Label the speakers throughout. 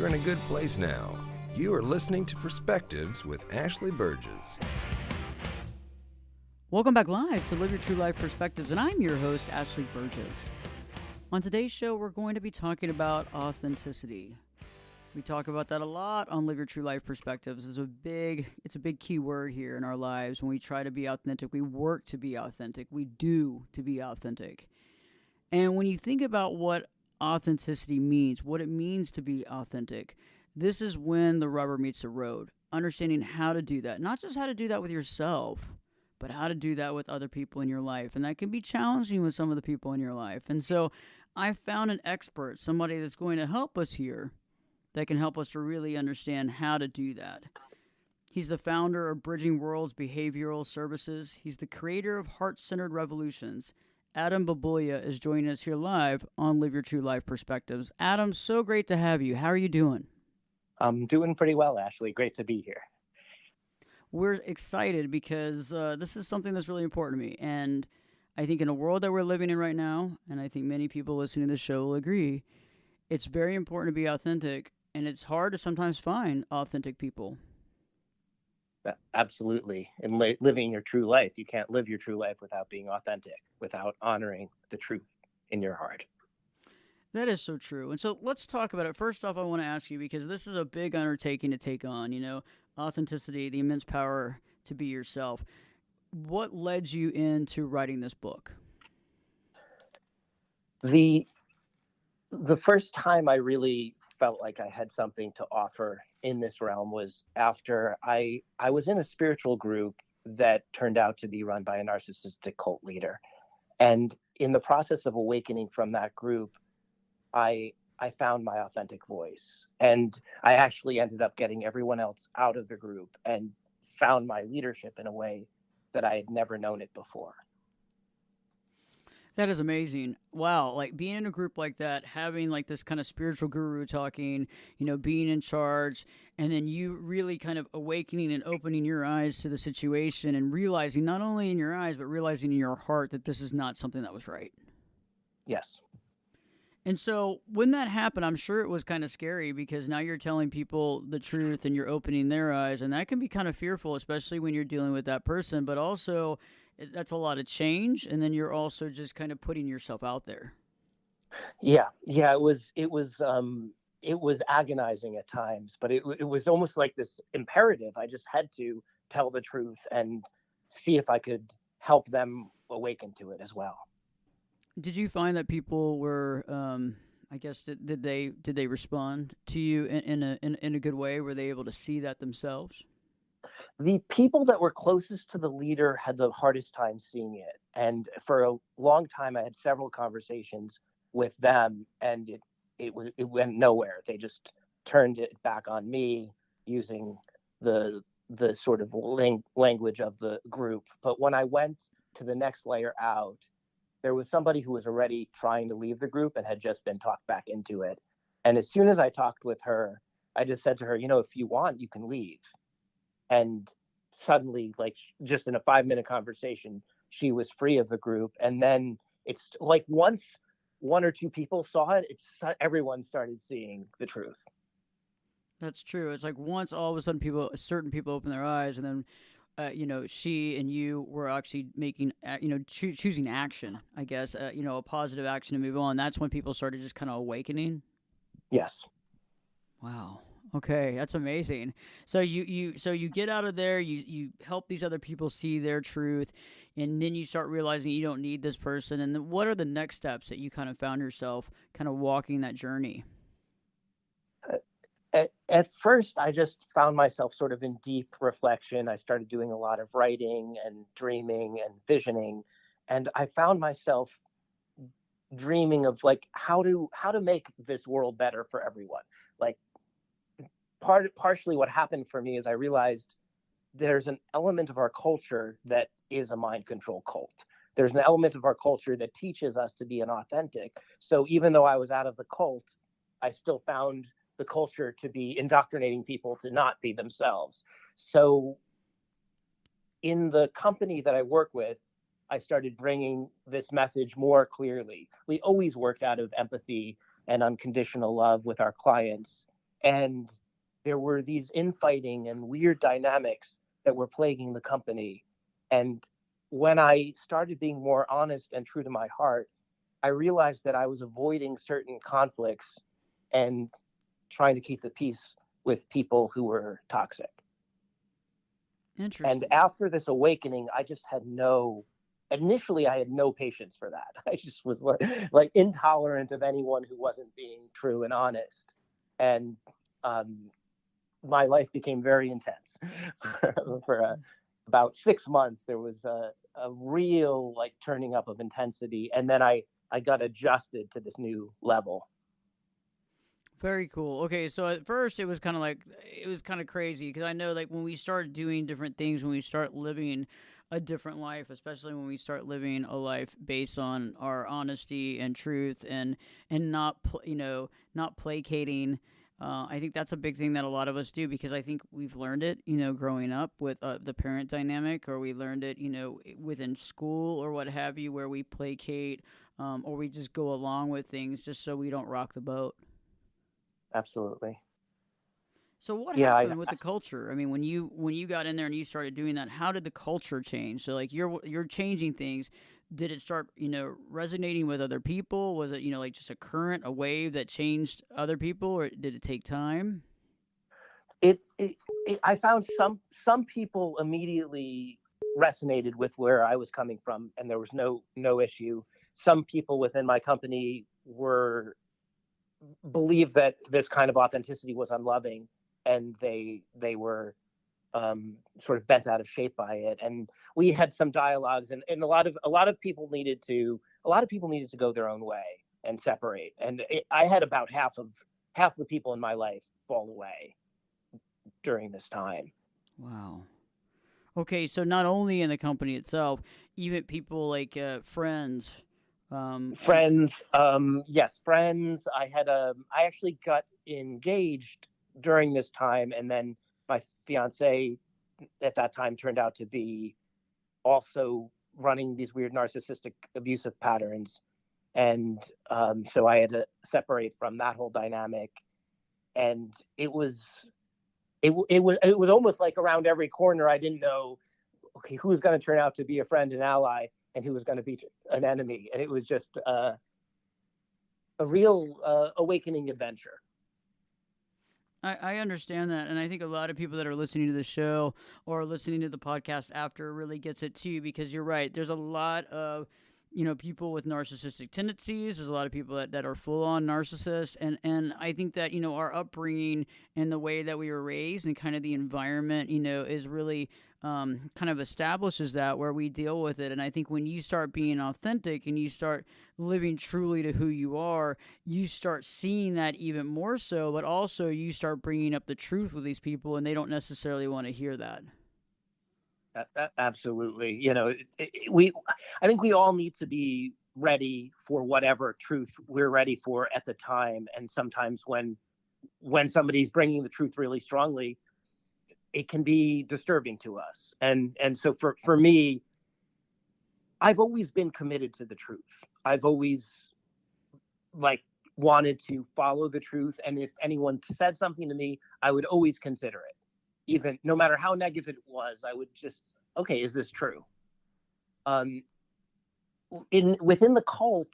Speaker 1: you're in a good place now. You are listening to Perspectives with Ashley Burgess.
Speaker 2: Welcome back live to Live Your True Life Perspectives, and I'm your host, Ashley Burgess. On today's show, we're going to be talking about authenticity. We talk about that a lot on Live Your True Life Perspectives. It's a big key word here in our lives. When we try to be authentic, we work to be authentic. We do to be authentic. And when you think about what authenticity means, what it means to be authentic, this is when the rubber meets the road. Understanding how to do that. Not just how to do that with yourself, but how to do that with other people in your life. And that can be challenging with some of the people in your life. And so I found an expert, somebody that's going to help us here, that can help us to really understand how to do that. He's the founder of Bridging Worlds Behavioral Services. He's the creator of Heart-Centered Revolutions. Adam Bulbulia is joining us here live on Live Your True Life Perspectives. Adam, so great to have you. How are you doing?
Speaker 3: I'm doing pretty well, Ashley. Great to be here.
Speaker 2: We're excited because this is something that's really important to me. And I think in a world that we're living in right now, and I think many people listening to this show will agree, it's very important to be authentic, and it's hard to sometimes find authentic people.
Speaker 3: Absolutely. In living your true life, you can't live your true life without being authentic, without honoring the truth in your heart.
Speaker 2: That is so true. And so let's talk about it. First off, I want to ask you, because this is a big undertaking to take on, authenticity, the immense power to be yourself. What led you into writing this book?
Speaker 3: The first time I really felt like I had something to offer in this realm was after I was in a spiritual group that turned out to be run by a narcissistic cult leader. And in the process of awakening from that group, I found my authentic voice. And I actually ended up getting everyone else out of the group and found my leadership in a way that I had never known it before.
Speaker 2: That is amazing. Wow. Like being in a group like that, having like this kind of spiritual guru talking, being in charge, and then you really kind of awakening and opening your eyes to the situation and realizing not only in your eyes, but realizing in your heart that this is not something that was right.
Speaker 3: Yes.
Speaker 2: And so when that happened, I'm sure it was kind of scary because now you're telling people the truth and you're opening their eyes. And that can be kind of fearful, especially when you're dealing with that person. But also, that's a lot of change. And then you're also just kind of putting yourself out there.
Speaker 3: Yeah. It was agonizing at times, but it was almost like this imperative. I just had to tell the truth and see if I could help them awaken to it as well.
Speaker 2: Did you find that people were, I guess, did they respond to you in a good way? Were they able to see that themselves?
Speaker 3: The people that were closest to the leader had the hardest time seeing it. And for a long time, I had several conversations with them, and it went nowhere. They just turned it back on me using the sort of language of the group. But when I went to the next layer out, there was somebody who was already trying to leave the group and had just been talked back into it. And as soon as I talked with her, I just said to her, if you want, you can leave. And suddenly, like just in a 5-minute conversation, she was free of the group. And then it's like once one or two people saw it, everyone started seeing the truth.
Speaker 2: That's true. It's like once all of a sudden certain people open their eyes, and then she and you were actually making, choosing action, I guess, a positive action to move on. That's when people started just kind of awakening.
Speaker 3: Yes.
Speaker 2: Wow. Okay. That's amazing. So you get out of there, you help these other people see their truth, and then you start realizing you don't need this person. And then what are the next steps that you kind of found yourself kind of walking that journey?
Speaker 3: At first, I just found myself sort of in deep reflection. I started doing a lot of writing and dreaming and visioning, and I found myself dreaming of like how to make this world better for everyone. Like partially what happened for me is I realized there's an element of our culture that is a mind control cult. There's an element of our culture that teaches us to be inauthentic. So even though I was out of the cult, I still found the culture to be indoctrinating people to not be themselves. So in the company that I work with, I started bringing this message more clearly. We always worked out of empathy and unconditional love with our clients. and there were these infighting and weird dynamics that were plaguing the company. And when I started being more honest and true to my heart, I realized that I was avoiding certain conflicts and trying to keep the peace with people who were toxic. And
Speaker 2: Interesting.
Speaker 3: after this awakening, I just had initially I had no patience for that. I just was like intolerant of anyone who wasn't being true and honest. And my life became very intense for about 6 months. There was a real like turning up of intensity. And then I got adjusted to this new level.
Speaker 2: Very cool. Okay, so at first it was kind of crazy because I know like when we start doing different things, when we start living a different life, especially when we start living a life based on our honesty and truth and not not placating. I think that's a big thing that a lot of us do because I think we've learned it, growing up with the parent dynamic, or we learned it, within school or what have you, where we placate or we just go along with things just so we don't rock the boat.
Speaker 3: Absolutely.
Speaker 2: So what
Speaker 3: Yeah,
Speaker 2: happened with the culture? I mean, when you got in there and you started doing that, how did the culture change? So like you're changing things. Did it start, resonating with other people? Was it, like just a current, a wave that changed other people, or did it take time?
Speaker 3: I found some people immediately resonated with where I was coming from, and there was no issue. Some people within my company were believed that this kind of authenticity was unloving, and they were sort of bent out of shape by it. And we had some dialogues, and a lot of people needed to go their own way and separate. And I had about half the people in my life fall away during this time.
Speaker 2: Wow. Okay, so not only in the company itself, even people like friends.
Speaker 3: Friends, yes, friends. I actually got engaged during this time, and then my fiance at that time turned out to be also running these weird narcissistic abusive patterns. And so I had to separate from that whole dynamic. And it was almost like around every corner. I didn't know, okay, who was going to turn out to be a friend and ally and who was going to be an enemy. And it was just a real awakening adventure.
Speaker 2: I understand that, and I think a lot of people that are listening to the show or listening to the podcast after really gets it too, because you're right. There's a lot of people with narcissistic tendencies. There's a lot of people that are full on narcissists, and I think that our upbringing and the way that we were raised and kind of the environment is really kind of establishes that where we deal with it. And I think when you start being authentic and you start living truly to who you are, you start seeing that even more so, but also you start bringing up the truth with these people, and they don't necessarily want to hear that.
Speaker 3: Absolutely. I think we all need to be ready for whatever truth we're ready for at the time. And sometimes when somebody's bringing the truth really strongly, it can be disturbing to us. And so for me, I've always been committed to the truth. I've always wanted to follow the truth. And if anyone said something to me, I would always consider it. Even no matter how negative it was, I would just, okay, is this true? Within the cult,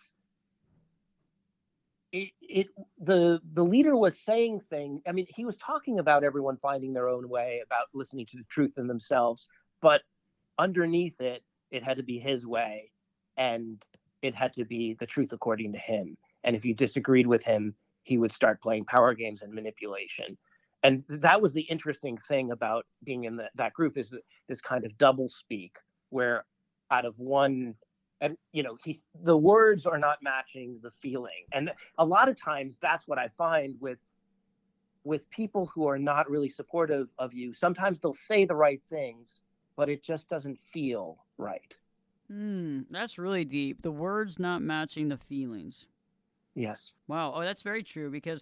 Speaker 3: the leader was saying things. I mean, he was talking about everyone finding their own way, about listening to the truth in themselves, but underneath it, it had to be his way, and it had to be the truth according to him. And if you disagreed with him, he would start playing power games and manipulation. And that was the interesting thing about being in that group, is this kind of double speak, where out of one, and the words are not matching the feeling. And a lot of times that's what I find with people who are not really supportive of you. Sometimes they'll say the right things, but it just doesn't feel right.
Speaker 2: That's really deep. The words not matching the feelings.
Speaker 3: Yes.
Speaker 2: Wow. Oh, that's very true, because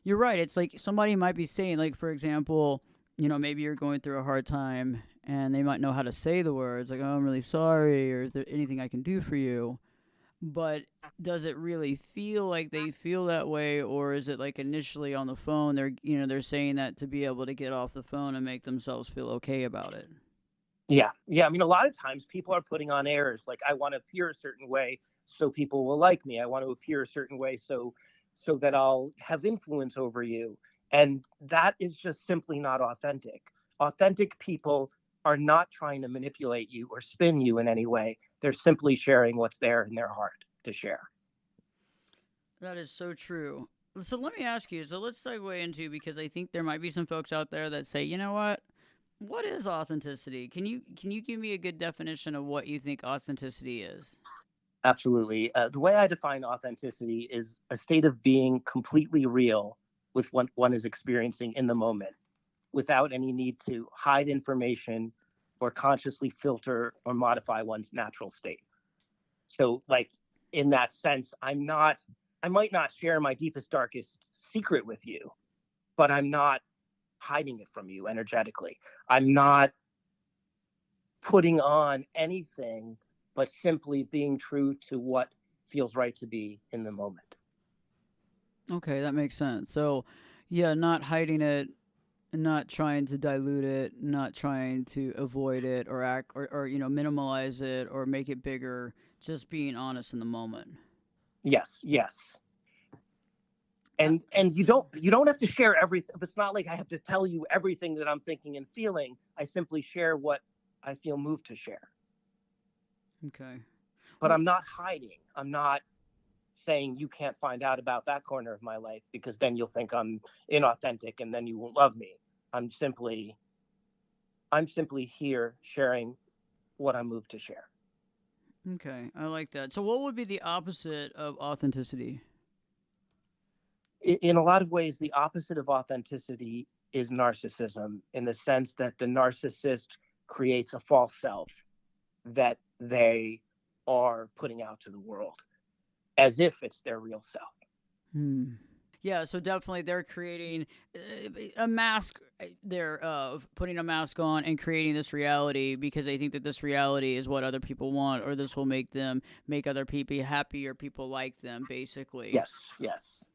Speaker 2: you're right. It's like somebody might be saying, like, for example, maybe you're going through a hard time and they might know how to say the words like, oh, I'm really sorry, or is there anything I can do for you? but does it really feel like they feel that way, or is it like initially on the phone they're saying that to be able to get off the phone and make themselves feel okay about it?
Speaker 3: Yeah. I mean, a lot of times people are putting on airs like, I want to appear a certain way so people will like me. I want to appear a certain way so that I'll have influence over you. And that is just simply not authentic. Authentic people are not trying to manipulate you or spin you in any way. They're simply sharing what's there in their heart to share.
Speaker 2: That is so true. So let me ask you. So let's segue into, because I think there might be some folks out there that say, you know what is authenticity? Can you give me a good definition of what you think authenticity is?
Speaker 3: Absolutely. The way I define authenticity is a state of being completely real with what one is experiencing in the moment, without any need to hide information or consciously filter or modify one's natural state. So, like, in that sense, I might not share my deepest, darkest secret with you, but I'm not hiding it from you energetically. I'm not putting on anything, but simply being true to what feels right to be in the moment.
Speaker 2: Okay, that makes sense. So, yeah, not hiding it, not trying to dilute it, not trying to avoid it or act or minimize it or make it bigger, just being honest in the moment.
Speaker 3: Yes. And
Speaker 2: That's
Speaker 3: you don't have to share everything. It's not like I have to tell you everything that I'm thinking and feeling. I simply share what I feel moved to share.
Speaker 2: okay.
Speaker 3: But I'm not hiding. I'm not saying you can't find out about that corner of my life, because then you'll think I'm inauthentic and then you won't love me. I'm simply I'm simply here sharing what I'm moved to share.
Speaker 2: Okay, I like that. So, what would be the opposite of authenticity?
Speaker 3: In a lot of ways, the opposite of authenticity is narcissism, in the sense that the narcissist creates a false self that they are putting out to the world as if it's their real self.
Speaker 2: Hmm. Yeah, so definitely they're creating a mask. They're putting a mask on and creating this reality because they think that this reality is what other people want, or this will make other people happy, or people like them, basically.
Speaker 3: Yes.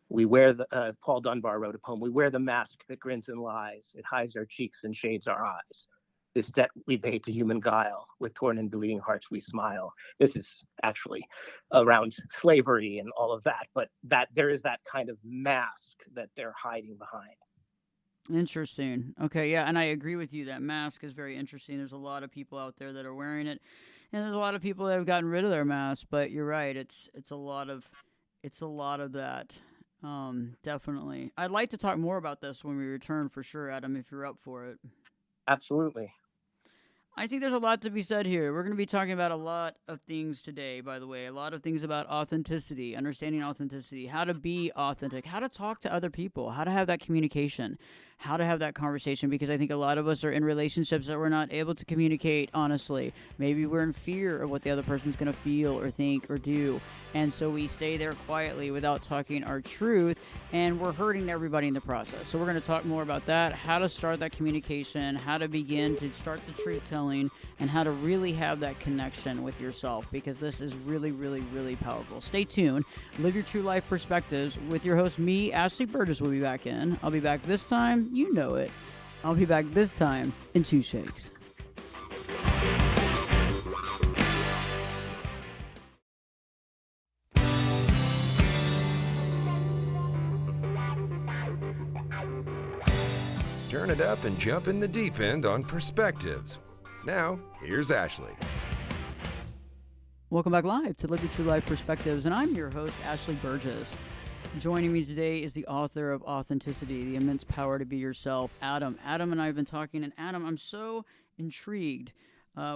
Speaker 3: We wear the Paul Dunbar wrote a poem. We wear the mask that grins and lies. It hides our cheeks and shades our eyes. This debt we pay to human guile. With torn and bleeding hearts we smile. This is actually around slavery and all of that, but that there is that kind of mask that they're hiding behind.
Speaker 2: Interesting. Okay, yeah, and I agree with you. That mask is very interesting. There's a lot of people out there that are wearing it, and there's a lot of people that have gotten rid of their mask. But you're right. It's a lot of that. Definitely. I'd like to talk more about this when we return for sure, Adam, if you're up for it.
Speaker 3: Absolutely.
Speaker 2: I think there's a lot to be said here. We're going to be talking about a lot of things today, by the way. A lot of things about authenticity, understanding authenticity, how to be authentic, how to talk to other people, how to have that communication, how to have that conversation. Because I think a lot of us are in relationships that we're not able to communicate honestly. Maybe we're in fear of what the other person's going to feel or think or do. And so we stay there quietly without talking our truth, and we're hurting everybody in the process. So we're going to talk more about that, how to start that communication, how to begin to start the truth telling, and how to really have that connection with yourself, because this is really, really, really powerful. Stay tuned. Live Your True Life Perspectives with your host, me, Ashley Burgess, will be back in. I'll be back this time. You know it. I'll be back this time in 2 shakes.
Speaker 1: Turn it up and jump in the deep end on Perspectives. Now, here's Ashley.
Speaker 2: Welcome back live to Live Your True Life Perspectives, and I'm your host, Ashley Burgess. Joining me today is the author of Authenticity, The Immense Power to Be Yourself, Adam. Adam and I have been talking, and Adam, I'm so intrigued.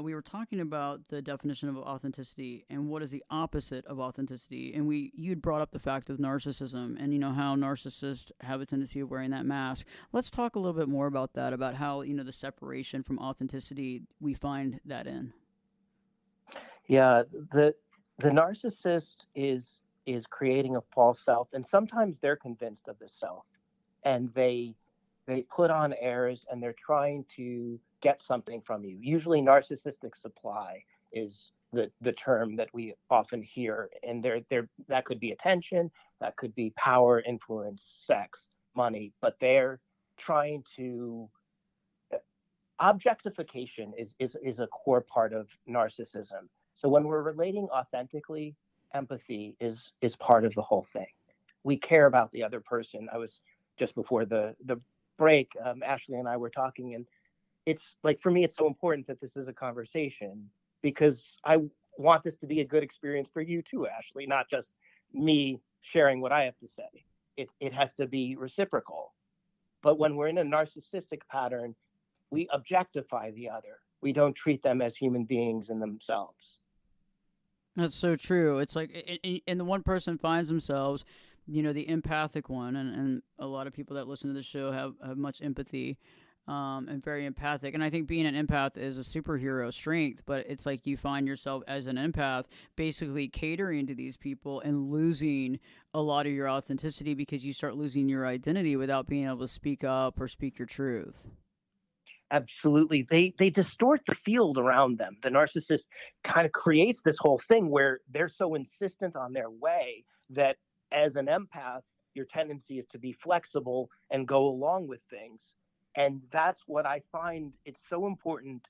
Speaker 2: We were talking about the definition of authenticity and what is the opposite of authenticity, and you'd brought up the fact of narcissism, and how narcissists have a tendency of wearing that mask. Let's talk a little bit more about that, about how the separation from authenticity we find that in.
Speaker 3: Yeah, the narcissist is creating a false self, and sometimes they're convinced of this self, and they put on airs, and they're trying to get something from you, usually narcissistic supply. is the term that we often hear. And that could be attention, that could be power, influence, sex, money, but they're trying to objectification is a core part of narcissism. So when we're relating authentically, empathy is part of the whole thing. We care about the other person. I was just before the break, Ashley and I were talking, and it's like, for me, it's so important that this is a conversation, because I want this to be a good experience for you too, Ashley, not just me sharing what I have to say. It has to be reciprocal. But when we're in a narcissistic pattern, we objectify the other. We don't treat them as human beings in themselves.
Speaker 2: That's so true. It's like, and the one person finds themselves, the empathic one, and a lot of people that listen to the show have much empathy, and very empathic. And I think being an empath is a superhero strength, but it's like you find yourself as an empath basically catering to these people and losing a lot of your authenticity, because you start losing your identity without being able to speak up or speak your truth.
Speaker 3: Absolutely. They distort the field around them. The narcissist kind of creates this whole thing where they're so insistent on their way that as an empath, your tendency is to be flexible and go along with things. And that's what I find. It's so important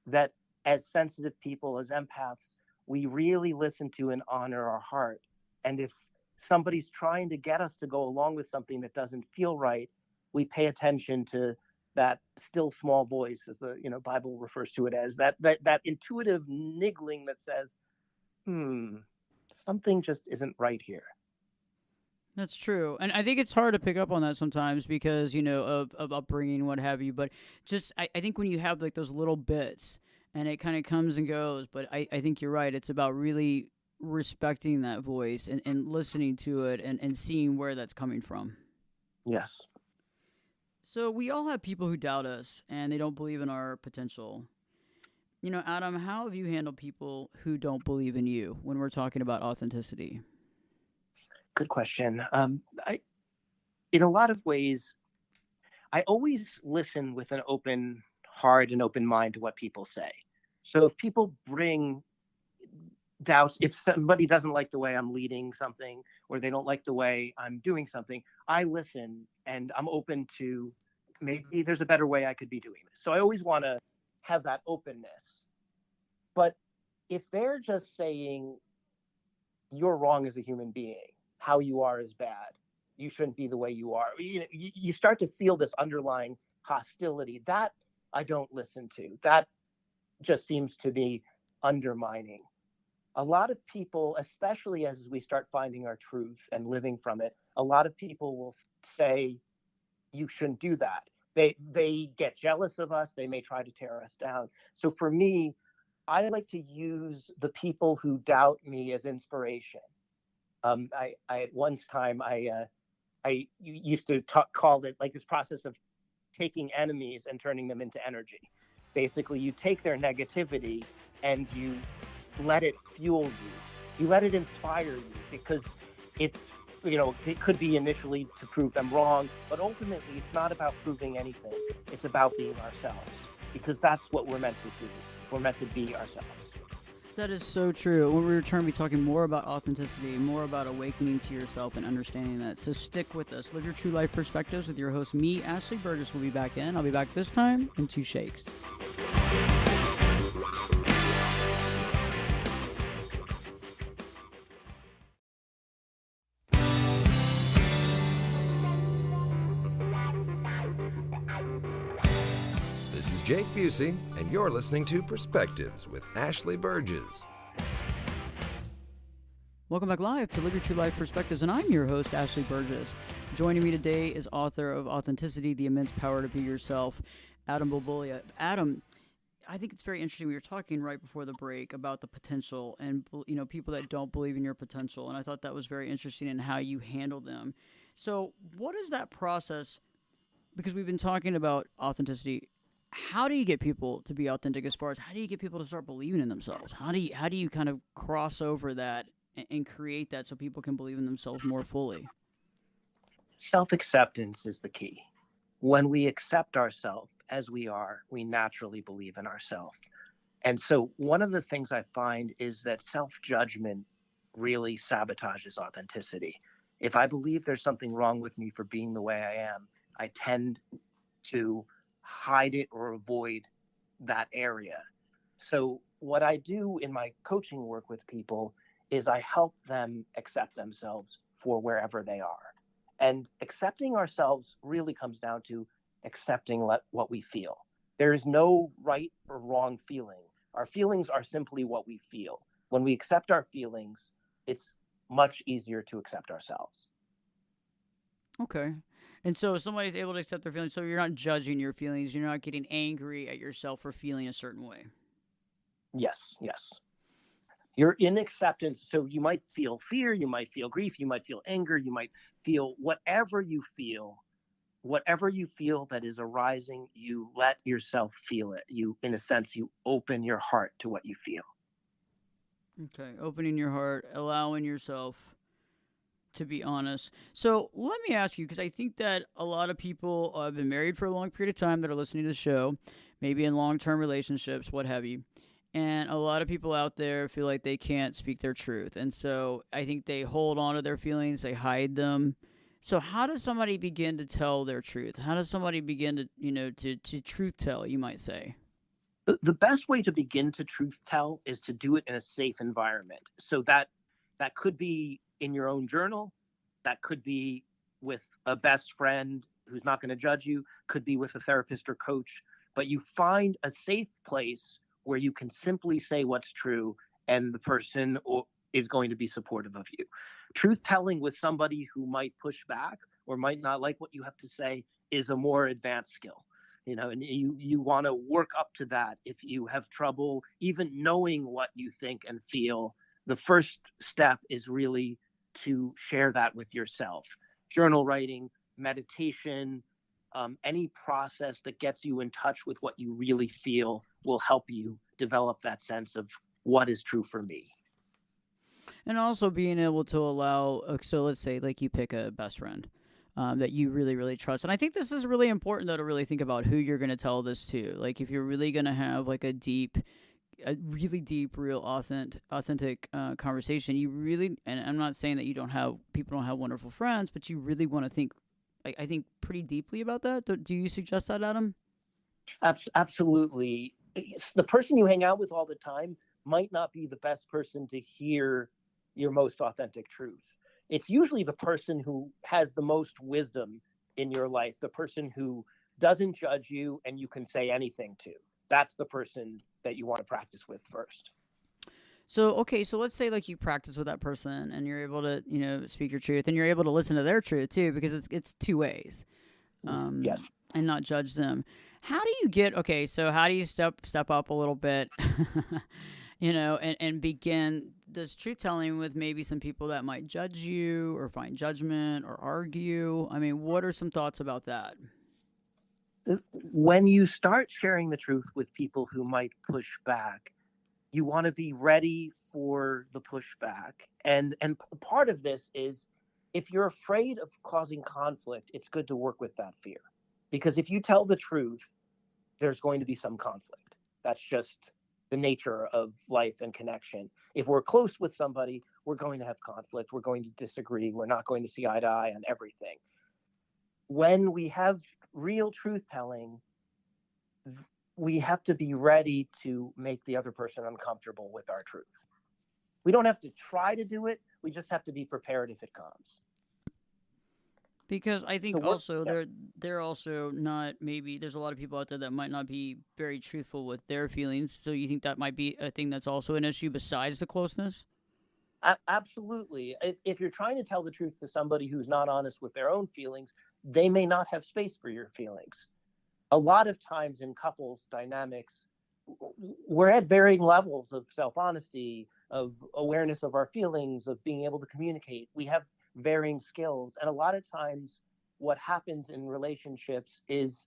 Speaker 3: that as sensitive people, as empaths, we really listen to and honor our heart. And if somebody's trying to get us to go along with something that doesn't feel right, we pay attention to that still small voice, as the Bible refers to it as, that intuitive niggling that says, something just isn't right here.
Speaker 2: That's true. And I think it's hard to pick up on that sometimes because, of upbringing, what have you. But just, I think when you have like those little bits and it kind of comes and goes, but I think you're right. It's about really respecting that voice and listening to it and seeing where that's coming from.
Speaker 3: Yes.
Speaker 2: So we all have people who doubt us and they don't believe in our potential. Adam, how have you handled people who don't believe in you when we're talking about authenticity?
Speaker 3: Good question. In a lot of ways, I always listen with an open heart and open mind to what people say. So if people bring doubts, if somebody doesn't like the way I'm leading something or they don't like the way I'm doing something, I listen and I'm open to, maybe there's a better way I could be doing this. So I always want to have that openness. But if they're just saying, you're wrong as a human being, how you are is bad, you shouldn't be the way you are, you start to feel this underlying hostility. That I don't listen to. That just seems to be undermining. A lot of people, especially as we start finding our truth and living from it, a lot of people will say, you shouldn't do that. They get jealous of us. They may try to tear us down. So for me, I like to use the people who doubt me as inspiration. I at one time I used to call it like this process of taking enemies and turning them into energy. Basically, you take their negativity and you let it fuel you. You let it inspire you, because it's, it could be initially to prove them wrong, but ultimately it's not about proving anything. It's about being ourselves, because that's what we're meant to do. We're meant to be ourselves.
Speaker 2: That is so true. When we return, we'll be talking more about authenticity, more about awakening to yourself and understanding that. So stick with us. Live your true life perspectives with your host, me, Ashley Burgess, will be back in. I'll be back this time in 2 shakes.
Speaker 1: This is Jake Busey, and you're listening to Perspectives with Ashley Burgess.
Speaker 2: Welcome back live to Live Your True Life Perspectives, and I'm your host, Ashley Burgess. Joining me today is author of Authenticity, The Immense Power to Be Yourself, Adam Bulbulia. Adam, I think it's very interesting. We were talking right before the break about the potential and, people that don't believe in your potential, and I thought that was very interesting in how you handle them. So what is that process? Because we've been talking about authenticity. How do you get people to be authentic, as far as how do you get people to start believing in themselves? How do you kind of cross over that and create that so people can believe in themselves more fully?
Speaker 3: Self-acceptance is the key. When we accept ourselves as we are, we naturally believe in ourselves. And so one of the things I find is that self-judgment really sabotages authenticity. If I believe there's something wrong with me for being the way I am, I tend to hide it or avoid that area. So what I do in my coaching work with people is I help them accept themselves for wherever they are. And accepting ourselves really comes down to accepting what we feel. There is no right or wrong feeling. Our feelings are simply what we feel. When we accept our feelings, it's much easier to accept ourselves.
Speaker 2: Okay. And so if somebody's able to accept their feelings, so you're not judging your feelings, you're not getting angry at yourself for feeling a certain way.
Speaker 3: Yes, yes. You're in acceptance. So you might feel fear, you might feel grief, you might feel anger, you might feel whatever you feel that is arising, you let yourself feel it. You, in a sense, you open your heart to what you feel.
Speaker 2: Okay. Opening your heart, allowing yourself to be honest. So let me ask you, because I think that a lot of people have been married for a long period of time that are listening to the show, maybe in long term relationships, what have you. And a lot of people out there feel like they can't speak their truth. And so I think they hold on to their feelings, they hide them. So how does somebody begin to tell their truth? How does somebody begin to, to truth tell, you might say?
Speaker 3: The best way to begin to truth tell is to do it in a safe environment. So that could be in your own journal, that could be with a best friend who's not going to judge you, could be with a therapist or coach, but you find a safe place where you can simply say what's true and the person is going to be supportive of you. Truth telling with somebody who might push back or might not like what you have to say is a more advanced skill. And you want to work up to that. If you have trouble even knowing what you think and feel, the first step is really to share that with yourself. Journal writing, meditation, any process that gets you in touch with what you really feel will help you develop that sense of what is true for me.
Speaker 2: And also being able to allow, so let's say, like, you pick a best friend that you really, really trust. And I think this is really important, though, to really think about who you're going to tell this to. Like, if you're really going to have like a really deep, real, authentic conversation, you really, and I'm not saying that people don't have wonderful friends, but you really want to think, I think, pretty deeply about that. Do you suggest that, Adam?
Speaker 3: Absolutely. The person you hang out with all the time might not be the best person to hear your most authentic truth. It's usually the person who has the most wisdom in your life, the person who doesn't judge you and you can say anything to. That's the person that you want to practice with first.
Speaker 2: So, okay, so let's say like you practice with that person and you're able to, speak your truth and you're able to listen to their truth too, because it's two ways.
Speaker 3: Yes.
Speaker 2: And not judge them. How do you get, okay, so how do you step up a little bit, and begin this truth telling with maybe some people that might judge you or find judgment or argue? I mean, what are some thoughts about that?
Speaker 3: When you start sharing the truth with people who might push back, you want to be ready for the pushback. And part of this is, if you're afraid of causing conflict, it's good to work with that fear. Because if you tell the truth, there's going to be some conflict. That's just the nature of life and connection. If we're close with somebody, we're going to have conflict. We're going to disagree. We're not going to see eye to eye on everything. When we have real truth telling, we have to be ready to make the other person uncomfortable with our truth. We don't have to try to do it. We just have to be prepared if it comes.
Speaker 2: Because I think also they're also not, maybe there's a lot of people out there that might not be very truthful with their feelings. So you think that might be a thing that's also an issue besides the closeness?
Speaker 3: Absolutely. If you're trying to tell the truth to somebody who's not honest with their own feelings, they may not have space for your feelings. A lot of times in couples dynamics, we're at varying levels of self-honesty, of awareness of our feelings, of being able to communicate. We have varying skills. And a lot of times what happens in relationships is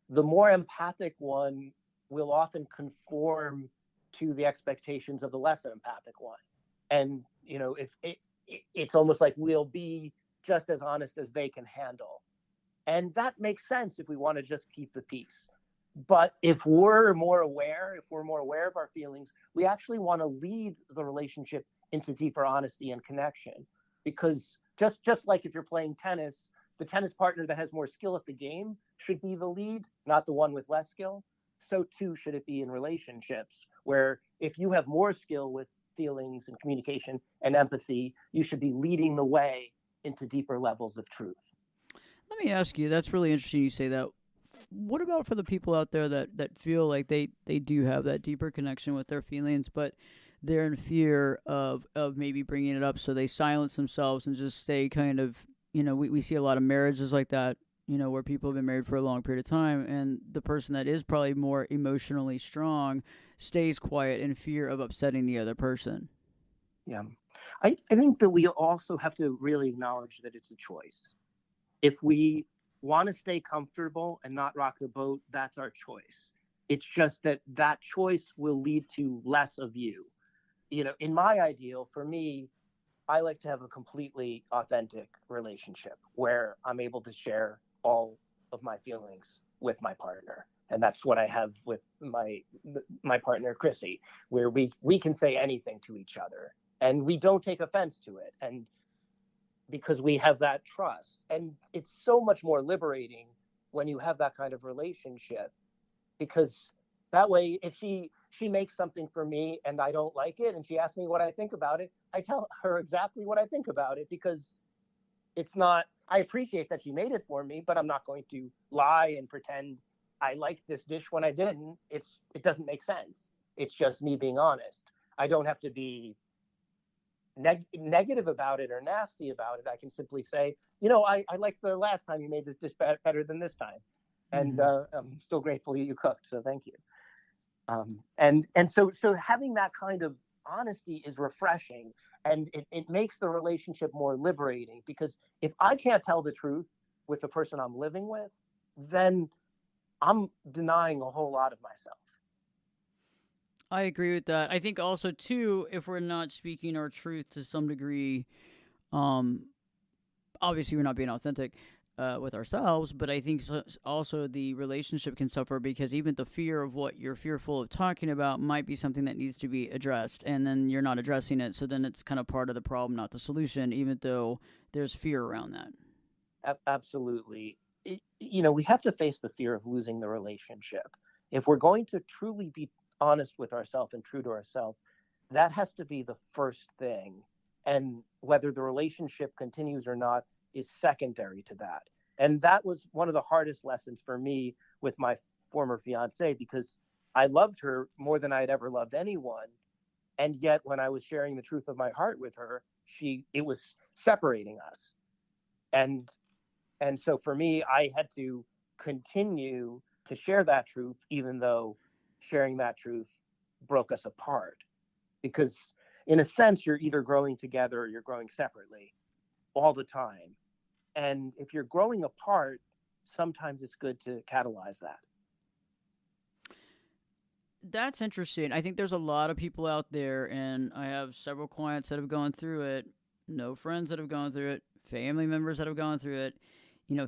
Speaker 3: the more empathic one will often conform to the expectations of the less empathic one. And, if it's almost like we'll be just as honest as they can handle. And that makes sense if we want to just keep the peace. But if we're more aware, of our feelings, we actually want to lead the relationship into deeper honesty and connection. Because just like if you're playing tennis, the tennis partner that has more skill at the game should be the lead, not the one with less skill. So too should it be in relationships, where if you have more skill with feelings and communication and empathy, you should be leading the way into deeper levels of truth.
Speaker 2: Let me ask you, that's really interesting you say that. What about for the people out there that feel like they do have that deeper connection with their feelings, but they're in fear of maybe bringing it up, so they silence themselves and just stay kind of, we see a lot of marriages like that, where people have been married for a long period of time, and the person that is probably more emotionally strong stays quiet in fear of upsetting the other person.
Speaker 3: Yeah. I think that we also have to really acknowledge that it's a choice. If we want to stay comfortable and not rock the boat, that's our choice. It's just that that choice will lead to less of you. In my ideal, for me, I like to have a completely authentic relationship where I'm able to share all of my feelings with my partner. And that's what I have with my partner, Chrissy, where we can say anything to each other and we don't take offense to it. And because we have that trust. And it's so much more liberating when you have that kind of relationship, because that way, if she makes something for me and I don't like it and she asks me what I think about it, I tell her exactly what I think about it, because it's not, I appreciate that she made it for me, but I'm not going to lie and pretend I liked this dish when I didn't. It doesn't make sense. It's just me being honest. I don't have to be negative about it or nasty about it. I can simply say, I like the last time you made this dish better than this time. And I'm still grateful you cooked. So thank you. And so having that kind of honesty is refreshing, and it makes the relationship more liberating, because if I can't tell the truth with the person I'm living with, then I'm denying a whole lot of myself.
Speaker 2: I agree with that. I think also too, if we're not speaking our truth to some degree, um, obviously we're not being authentic with ourselves, but I think also the relationship can suffer, because even the fear of what you're fearful of talking about might be something that needs to be addressed, and then you're not addressing it, so then it's kind of part of the problem, not the solution, even though there's fear around that.
Speaker 3: Absolutely. We have to face the fear of losing the relationship. If we're going to truly be honest with ourselves and true to ourselves, that has to be the first thing. And whether the relationship continues or not is secondary to that. And that was one of the hardest lessons for me with my former fiance, because I loved her more than I'd ever loved anyone. And yet, when I was sharing the truth of my heart with her, it was separating us. And and so for me, I had to continue to share that truth, even though sharing that truth broke us apart. Because in a sense, you're either growing together or you're growing separately all the time. And if you're growing apart, sometimes it's good to catalyze that.
Speaker 2: That's interesting. I think there's a lot of people out there, and I have several clients that have gone through it, no friends that have gone through it, family members that have gone through it.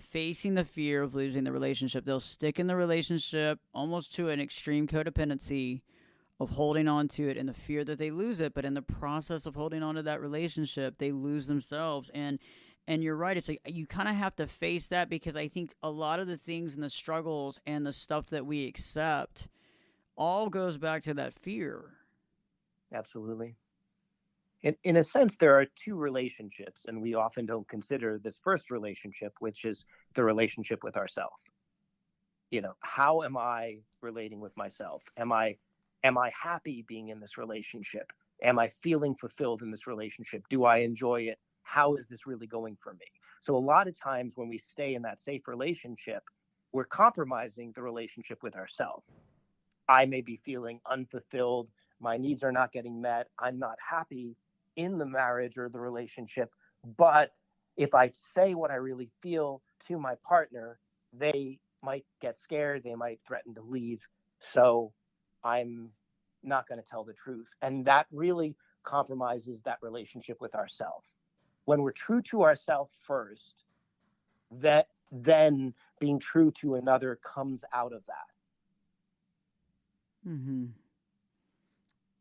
Speaker 2: Facing the fear of losing the relationship, they'll stick in the relationship almost to an extreme codependency of holding on to it and the fear that they lose it. But in the process of holding on to that relationship, they lose themselves. And you're right. It's like you kind of have to face that, because I think a lot of the things and the struggles and the stuff that we accept all goes back to that fear.
Speaker 3: Absolutely. In a sense, there are two relationships, and we often don't consider this first relationship, which is the relationship with ourselves. How am I relating with myself? Am I happy being in this relationship? Am I feeling fulfilled in this relationship? Do I enjoy it? How is this really going for me? So a lot of times when we stay in that safe relationship, we're compromising the relationship with ourselves. I may be feeling unfulfilled. My needs are not getting met. I'm not happy in the marriage or the relationship. But if I say what I really feel to my partner, they might get scared. They might threaten to leave. So I'm not going to tell the truth. And that really compromises that relationship with ourselves. When we're true to ourselves first, that then being true to another comes out of that.
Speaker 2: Mm-hmm.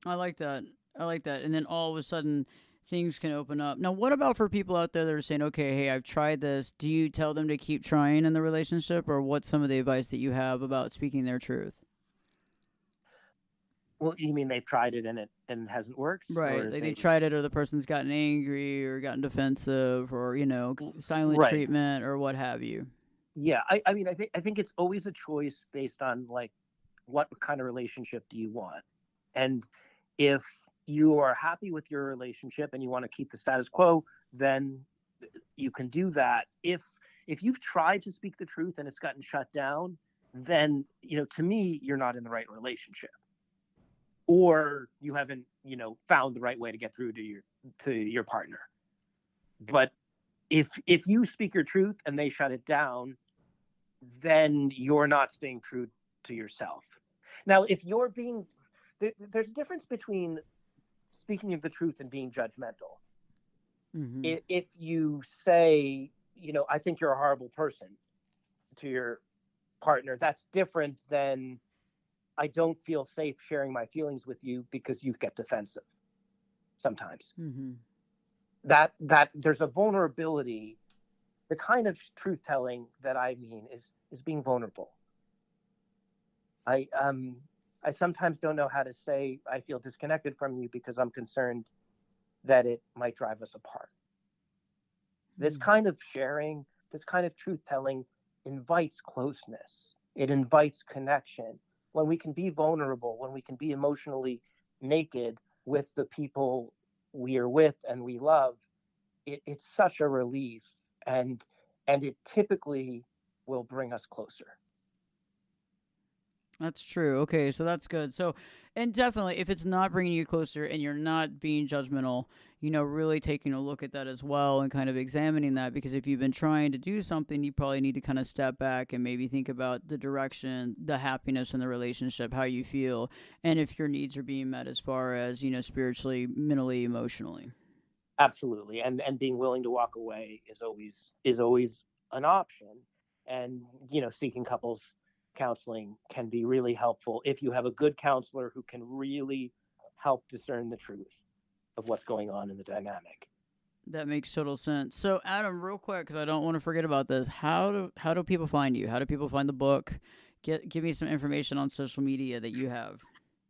Speaker 2: I like that. I like that. And then all of a sudden, things can open up. Now, what about for people out there that are saying, okay, hey, I've tried this. Do you tell them to keep trying in the relationship, or what's some of the advice that you have about speaking their truth?
Speaker 3: Well, you mean they've tried it and it hasn't worked,
Speaker 2: Right.
Speaker 3: or
Speaker 2: Like
Speaker 3: they?
Speaker 2: they tried it, or the person's gotten angry or gotten defensive, or, silent
Speaker 3: Right.
Speaker 2: treatment or what have you.
Speaker 3: Yeah. I mean, I think it's always a choice based on like what kind of relationship do you want, and if you are happy with your relationship and you want to keep the status quo, then you can do that. If you've tried to speak the truth and it's gotten shut down, then to me you're not in the right relationship, or you haven't found the right way to get through to your partner. But if you speak your truth and they shut it down, then you're not staying true to yourself. Now, if you're being there's a difference between speaking of the truth and being judgmental.
Speaker 2: Mm-hmm.
Speaker 3: If you say, I think you're a horrible person to your partner, that's different than I don't feel safe sharing my feelings with you because you get defensive sometimes.
Speaker 2: Mm-hmm.
Speaker 3: That there's a vulnerability. The kind of truth telling that I mean is being vulnerable. I sometimes don't know how to say I feel disconnected from you because I'm concerned that it might drive us apart. This kind of sharing, this kind of truth telling invites closeness. It invites connection. When we can be vulnerable, when we can be emotionally naked with the people we are with and we love, it's such a relief, and it typically will bring us closer.
Speaker 2: That's true. Okay, so that's good. So, and definitely, if it's not bringing you closer and you're not being judgmental, really taking a look at that as well and kind of examining that, because if you've been trying to do something, you probably need to kind of step back and maybe think about the direction, the happiness in the relationship, how you feel, and if your needs are being met as far as, spiritually, mentally, emotionally.
Speaker 3: Absolutely. And being willing to walk away is always an option. And, seeking couples counseling can be really helpful if you have a good counselor who can really help discern the truth of what's going on in the dynamic.
Speaker 2: That makes total sense. So, Adam, real quick, because I don't want to forget about this, how do people find you? How do people find the book? Give me some information on social media that you have.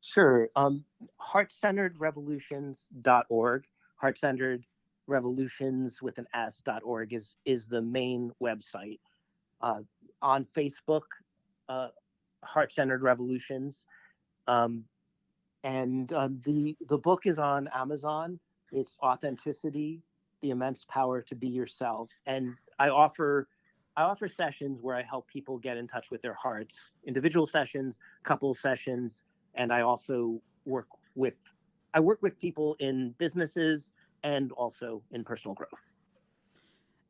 Speaker 3: Sure. Heartcenteredrevolutions.org. Heartcentered Revolutions with an S.org is the main website. On Facebook, Heart Centered Revolutions, and the book is on Amazon. It's Authenticity: The Immense Power to Be Yourself, and I offer sessions where I help people get in touch with their hearts, individual sessions, couple sessions, and I also work with people in businesses and also in personal growth.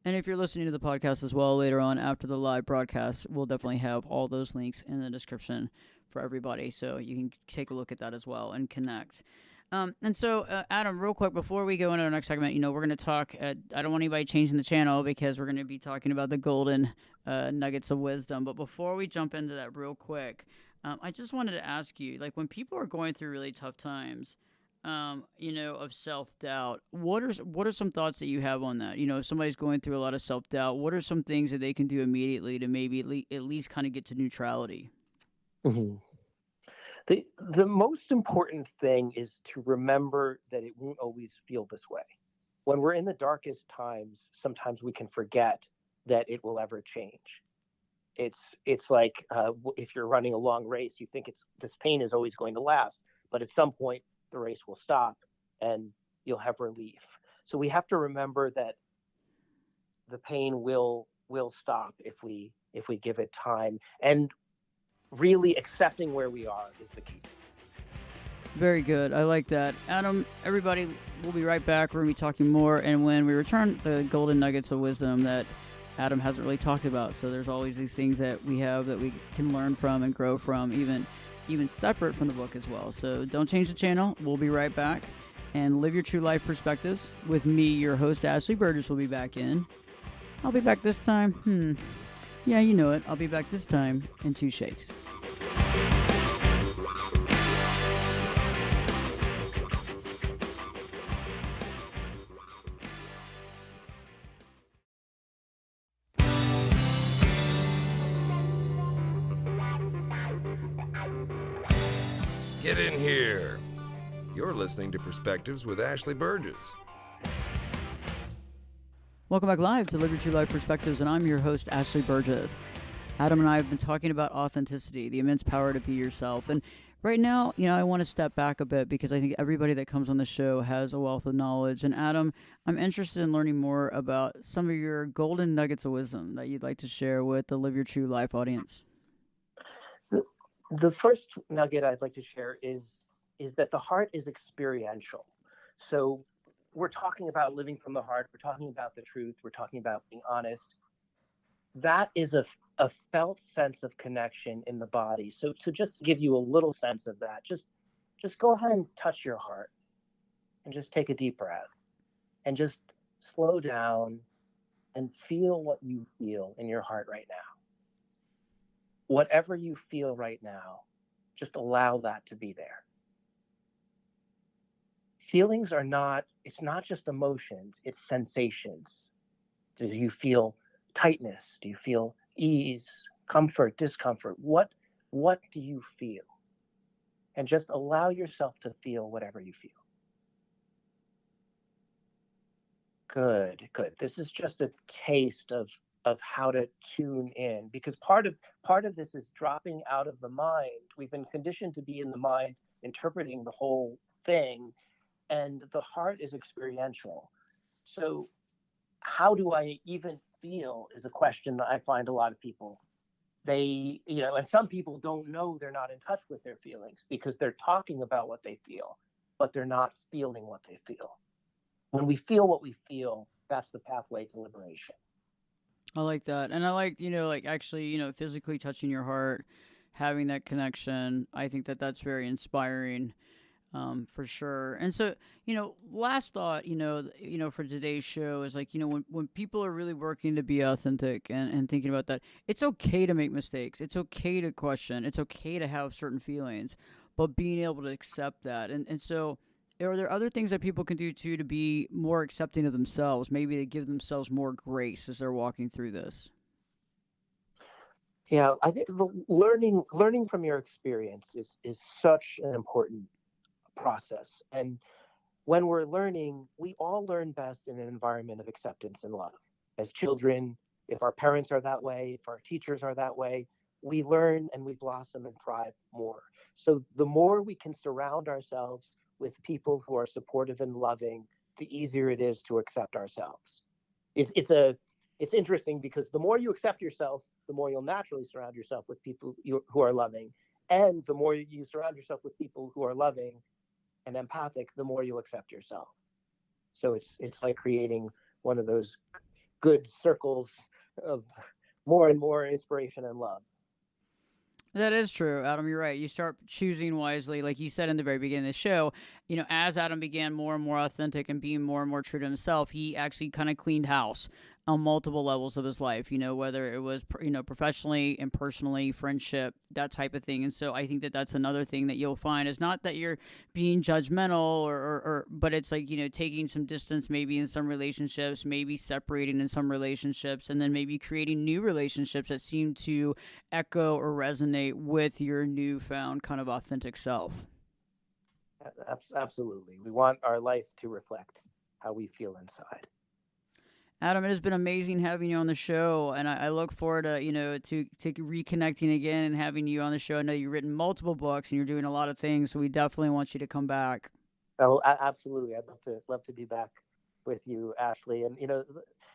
Speaker 2: And if you're listening to the podcast as well later on after the live broadcast, we'll definitely have all those links in the description for everybody, so you can take a look at that as well and connect. And so, Adam, real quick, before we go into our next segment, we're going to talk, I don't want anybody changing the channel because we're going to be talking about the golden nuggets of wisdom. But before we jump into that real quick, I just wanted to ask you, like, when people are going through really tough times, of self-doubt, what are some thoughts that you have on that? If somebody's going through a lot of self-doubt, what are some things that they can do immediately to maybe at least kind of get to neutrality?
Speaker 3: Mm-hmm. The most important thing is to remember that it won't always feel this way. When we're in the darkest times, sometimes we can forget that it will ever change. It's like if you're running a long race, you think this pain is always going to last, but at some point the race will stop and you'll have relief. So we have to remember that the pain will stop if we give it time, and really accepting where we are is the key.
Speaker 2: Very good. I like that. Adam, everybody, we'll be right back. We're going to be talking more, and when we return, the golden nuggets of wisdom that Adam hasn't really talked about. So there's always these things that we have that we can learn from and grow from, even separate from the book as well. So don't change the channel. We'll be right back. And live your true life perspectives with me, your host, Ashley Burgess, will be back in. I'll be back this time. Yeah, you know it. I'll be back this time in 2 shakes.
Speaker 1: Get in here. You're listening to Perspectives with Ashley Burgess.
Speaker 2: Welcome back live to Live Your True Life Perspectives, and I'm your host, Ashley Burgess. Adam and I have been talking about authenticity, the immense power to be yourself. And right now, I want to step back a bit because I think everybody that comes on the show has a wealth of knowledge. And Adam, I'm interested in learning more about some of your golden nuggets of wisdom that you'd like to share with the Live Your True Life audience.
Speaker 3: The first nugget I'd like to share is that the heart is experiential. So we're talking about living from the heart. We're talking about the truth. We're talking about being honest. That is a felt sense of connection in the body. So to just give you a little sense of that, just go ahead and touch your heart and just take a deep breath and just slow down and feel what you feel in your heart right now. Whatever you feel right now, just allow that to be there. Feelings it's not just emotions, it's sensations. Do you feel tightness? Do you feel ease, comfort, discomfort? What do you feel? And just allow yourself to feel whatever you feel. Good. This is just a taste of how to tune in, because part of this is dropping out of the mind. We've been conditioned to be in the mind, interpreting the whole thing, and the heart is experiential. So how do I even feel is a question that I find a lot of people. And some people don't know they're not in touch with their feelings because they're talking about what they feel, but they're not feeling what they feel. When we feel what we feel, that's the pathway to liberation.
Speaker 2: I like that. And I like, actually, physically touching your heart, having that connection. I think that that's very inspiring. For sure. And so, last thought, for today's show is like, when people are really working to be authentic and thinking about that, it's okay to make mistakes. It's okay to question. It's okay to have certain feelings, but being able to accept that. And so are there other things that people can do too to be more accepting of themselves? Maybe to give themselves more grace as they're walking through this?
Speaker 3: Yeah, I think learning from your experience is such an important process. And when we're learning, we all learn best in an environment of acceptance and love. As children, if our parents are that way, if our teachers are that way, we learn and we blossom and thrive more. So the more we can surround ourselves with people who are supportive and loving, the easier it is to accept ourselves. It's interesting because the more you accept yourself, the more you'll naturally surround yourself with people who are loving. And the more you surround yourself with people who are loving and empathic, the more you'll accept yourself. So it's like creating one of those good circles of more and more inspiration and love.
Speaker 2: That is true, Adam. You're right. You start choosing wisely, like you said in the very beginning of the show. As Adam began more and more authentic and being more and more true to himself, he actually kind of cleaned house on multiple levels of his life. Whether it was professionally and personally, friendship, that type of thing. And so I think that that's another thing that you'll find is not that you're being judgmental but it's like taking some distance maybe in some relationships, maybe separating in some relationships, and then maybe creating new relationships that seem to echo or resonate with your newfound kind of authentic self.
Speaker 3: Absolutely. We want our life to reflect how we feel inside.
Speaker 2: Adam, it has been amazing having you on the show, and I look forward to to reconnecting again and having you on the show. I know you've written multiple books and you're doing a lot of things, so we definitely want you to come back.
Speaker 3: Oh, absolutely! I'd love to be back with you, Ashley. And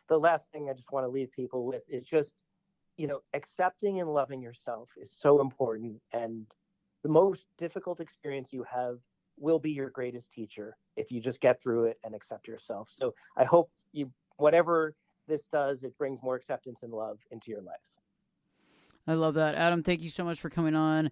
Speaker 3: the last thing I just want to leave people with is just accepting and loving yourself is so important, and the most difficult experience you have will be your greatest teacher if you just get through it and accept yourself. So I hope whatever this does, it brings more acceptance and love into your life.
Speaker 2: I love that. Adam, thank you so much for coming on.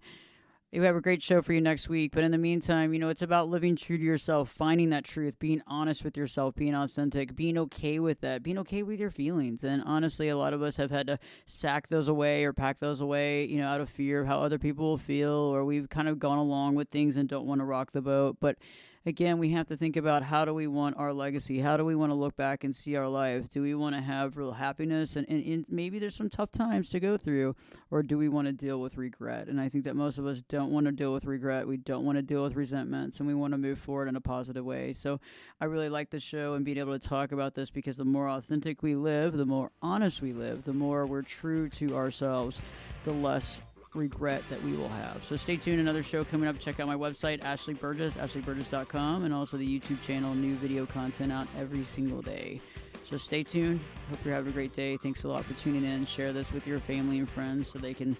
Speaker 2: We have a great show for you next week. But in the meantime, it's about living true to yourself, finding that truth, being honest with yourself, being authentic, being okay with that, being okay with your feelings. And honestly, a lot of us have had to sack those away or pack those away, out of fear of how other people will feel, or we've kind of gone along with things and don't want to rock the boat. But again, we have to think about, how do we want our legacy? How do we want to look back and see our life? Do we want to have real happiness and maybe there's some tough times to go through, or do we want to deal with regret? And I think that most of us don't want to deal with regret. We don't want to deal with resentments, and we want to move forward in a positive way. So I really like the show and being able to talk about this, because the more authentic we live, the more honest we live, the more we're true to ourselves, the less regret that we will have. So stay tuned. Another show coming up. Check out my website, Ashley Burgess, ashleyburgess.com, and also the YouTube channel. New video content out every single day. So stay tuned. Hope you're having a great day. Thanks a lot for tuning in. Share this with your family and friends so they can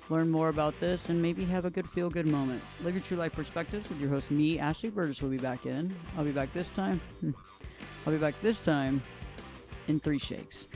Speaker 2: learn more about this and maybe have a good feel-good moment. Live your true life perspectives with your host, me, Ashley Burgess, will be back in. I'll be back this time. I'll be back this time in 3 shakes.